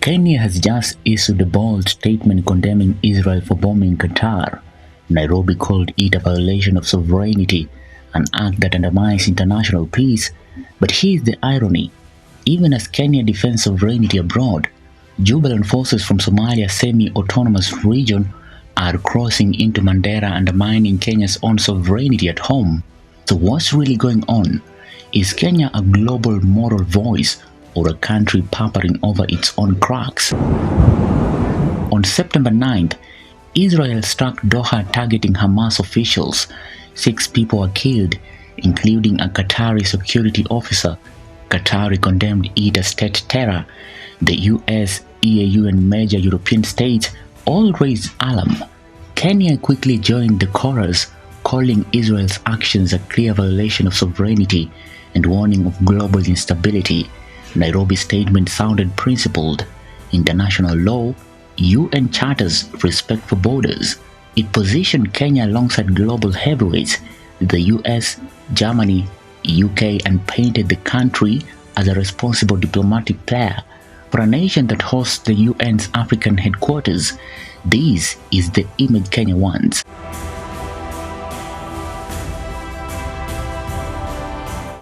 Kenya has just issued a bold statement condemning Israel for bombing Qatar. Nairobi called it a violation of sovereignty, an act that undermines international peace. But here's the irony. Even as Kenya defends sovereignty abroad, Jubaland forces from Somalia's semi-autonomous region are crossing into Mandera, undermining Kenya's own sovereignty at home. So what's really going on? Is Kenya a global moral voice or a country papering over its own cracks? On September 9th, Israel struck Doha targeting Hamas officials. 6 people were killed, including a Qatari security officer. Qatar condemned it as state terror. The US, EAU and major European states all raised alarm. Kenya quickly joined the chorus, calling Israel's actions a clear violation of sovereignty and warning of global instability. Nairobi's statement sounded principled. International law, UN charters, respect for borders. It positioned Kenya alongside global heavyweights, the US, Germany, UK, and painted the country as a responsible diplomatic player. For a nation that hosts the UN's African headquarters, this is the image Kenya wants.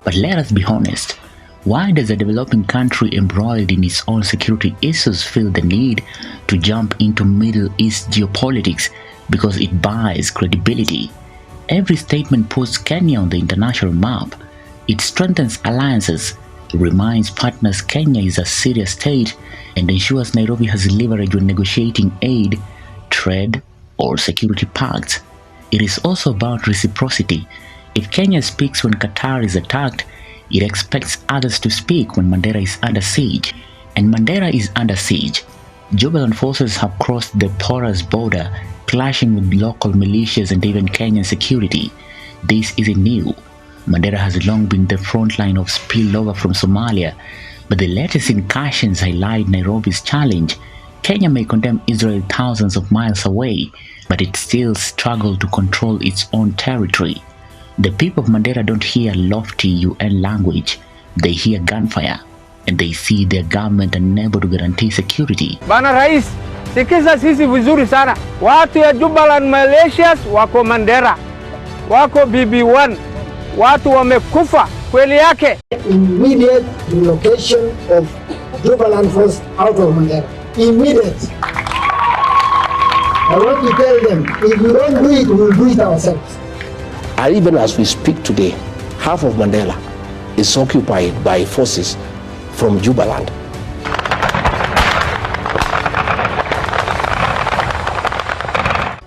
But let us be honest. Why does a developing country embroiled in its own security issues feel the need to jump into Middle East geopolitics? Because it buys credibility. Every statement puts Kenya on the international map. It strengthens alliances, reminds partners Kenya is a serious state, and ensures Nairobi has leverage when negotiating aid, trade, or security pacts. It is also about reciprocity. If Kenya speaks when Qatar is attacked, it expects others to speak when Mandera is under siege. And Mandera is under siege. Jubaland forces have crossed the porous border, clashing with local militias and even Kenyan security. This isn't new. Mandera has long been the front line of spillover from Somalia, but the latest incursions highlight Nairobi's challenge. Kenya may condemn Israel thousands of miles away, but it still struggles to control its own territory. The people of Mandera don't hear lofty UN language, they hear gunfire, and they see their government unable to guarantee security. Bana Rais, sikiza sisi vizuri sana. Watu ya Jubaland Malaysians wako Mandera, wako BB1, watu wamekufa kweli yake. Immediate relocation of Jubaland force out of Mandera. Immediate. I want to tell them, if we don't do it, we will do it ourselves. And even as we speak today, half of Mandera is occupied by forces from Jubaland.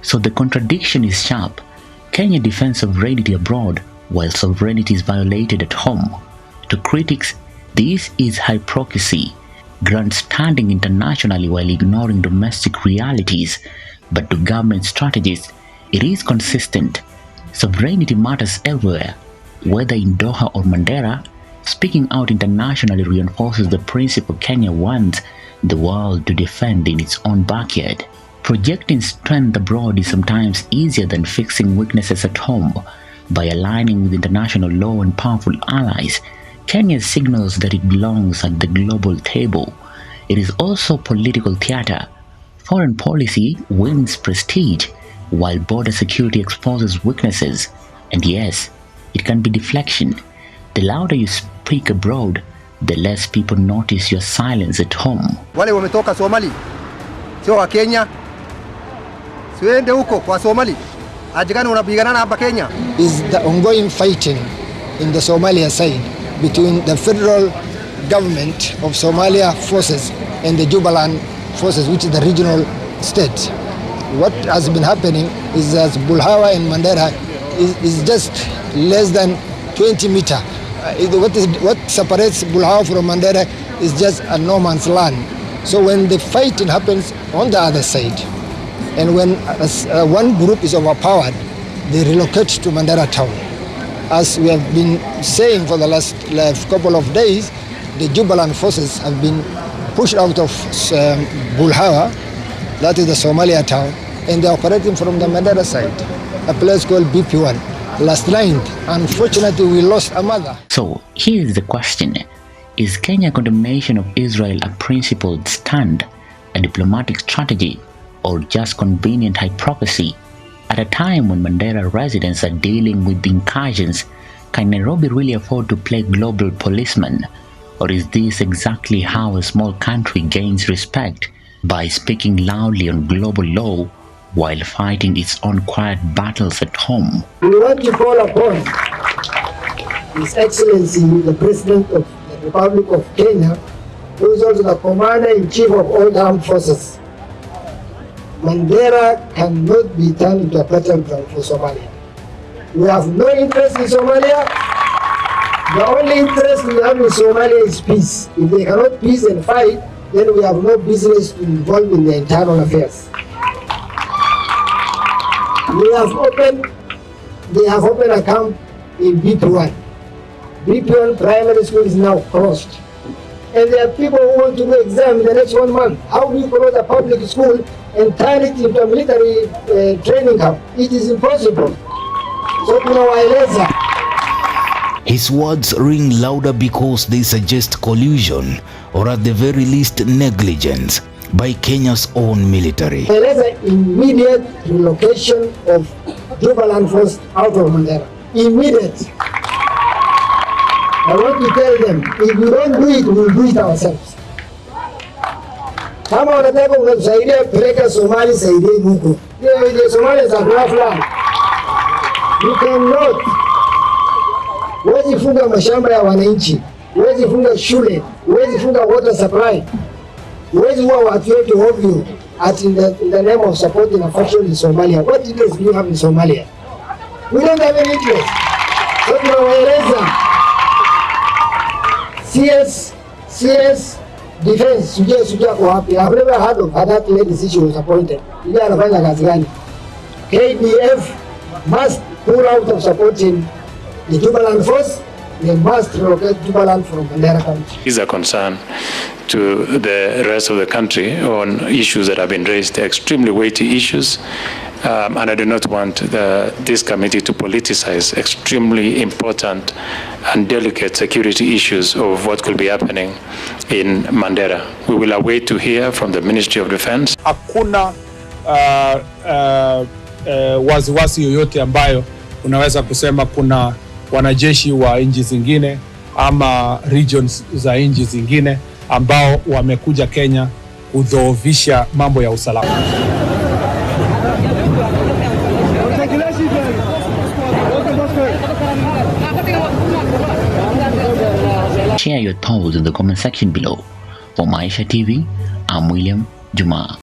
So the contradiction is sharp. Kenya defends sovereignty abroad while sovereignty is violated at home. To critics, this is hypocrisy, grandstanding internationally while ignoring domestic realities. But to government strategists, it is consistent. Sovereignty matters everywhere, whether in Doha or Mandera. Speaking out internationally reinforces the principle Kenya wants the world to defend in its own backyard. Projecting strength abroad is sometimes easier than fixing weaknesses at home. By aligning with international law and powerful allies, Kenya signals that it belongs at the global table. It is also political theater. Foreign policy wins prestige, while border security exposes weaknesses. And yes, it can be deflection. The louder you speak abroad, the less people notice your silence at home. Wale wametoka Somali, sio wa Kenya. Siende huko kwa Somali. Ajigani unapigana hapa Kenya. Is the ongoing fighting in the Somalia side between the federal government of Somalia forces and the Jubaland forces, which is the regional state. What has been happening is that Bulhawa and Mandera is just less than 20 meters. What separates Bulhawa from Mandera is just a no man's land. So when the fighting happens on the other side, and when one group is overpowered, they relocate to Mandera town. As we have been saying for the last couple of days, the Jubaland forces have been pushed out of Bulhawa, that is the Somalia town, and they are operating from the Mandera side, a place called BP1. Last night, unfortunately, we lost a mother. So here is the question. Is Kenya's condemnation of Israel a principled stand, a diplomatic strategy, or just convenient hypocrisy? At a time when Mandera residents are dealing with incursions, can Nairobi really afford to play global policeman? Or is this exactly how a small country gains respect? By speaking loudly on global law while fighting its own quiet battles at home. We want to call upon His Excellency, the President of the Republic of Kenya, who is also the Commander-in-Chief of all the armed forces. Mandera cannot be turned into a battleground for Somalia. We have no interest in Somalia. The only interest we have in Somalia is peace. If they cannot peace and fight, then we have no business to involve in their internal affairs. They have opened a camp in BP1. BP1 primary school is now closed. And there are people who want to do exam in the next 1 month. How do you close a public school and turn it into a military training camp? It is impossible. So tunawaeleza. His words ring louder because they suggest collusion, or at the very least negligence, by Kenya's own military. Eleza immediate relocation of Jubaland force out of Mandera. Immediate. I want to tell them, if we don't do it, we'll do it ourselves. Kama wanataka unatusaidia peleka Somali, saidie huko. The Somalis are rough land. You cannot. Huwezi funga mashamba ya wananchi, huwezi funga shule, huwezi funga water supply, huwezi huwa watu wetu ovyo in the name of supporting a faction in Somalia. What interest do you have in Somalia? We don't have any interest. So tunawaeleza CS defense sujia kwa wapi? I've never heard of that lady since she was appointed. Ile anafanya kazi gani? KDF must pull out of supporting the Jubaland force. They must relocate Jubaland from Mandera County. Is a concern to the rest of the country on issues that have been raised, extremely weighty issues, and I do not want this committee to politicize extremely important and delicate security issues of what could be happening in Mandera. We will await to hear from the Ministry of Defense. Hakuna wasiwasi yoyote ambayo unaweza kusema kuna wanajeshi wa nchi zingine ama regions za nchi zingine ambao wamekuja Kenya kudhoofisha mambo ya usalama. Share your thoughts in the comment section below. For Maisha TV, I'm William Juma.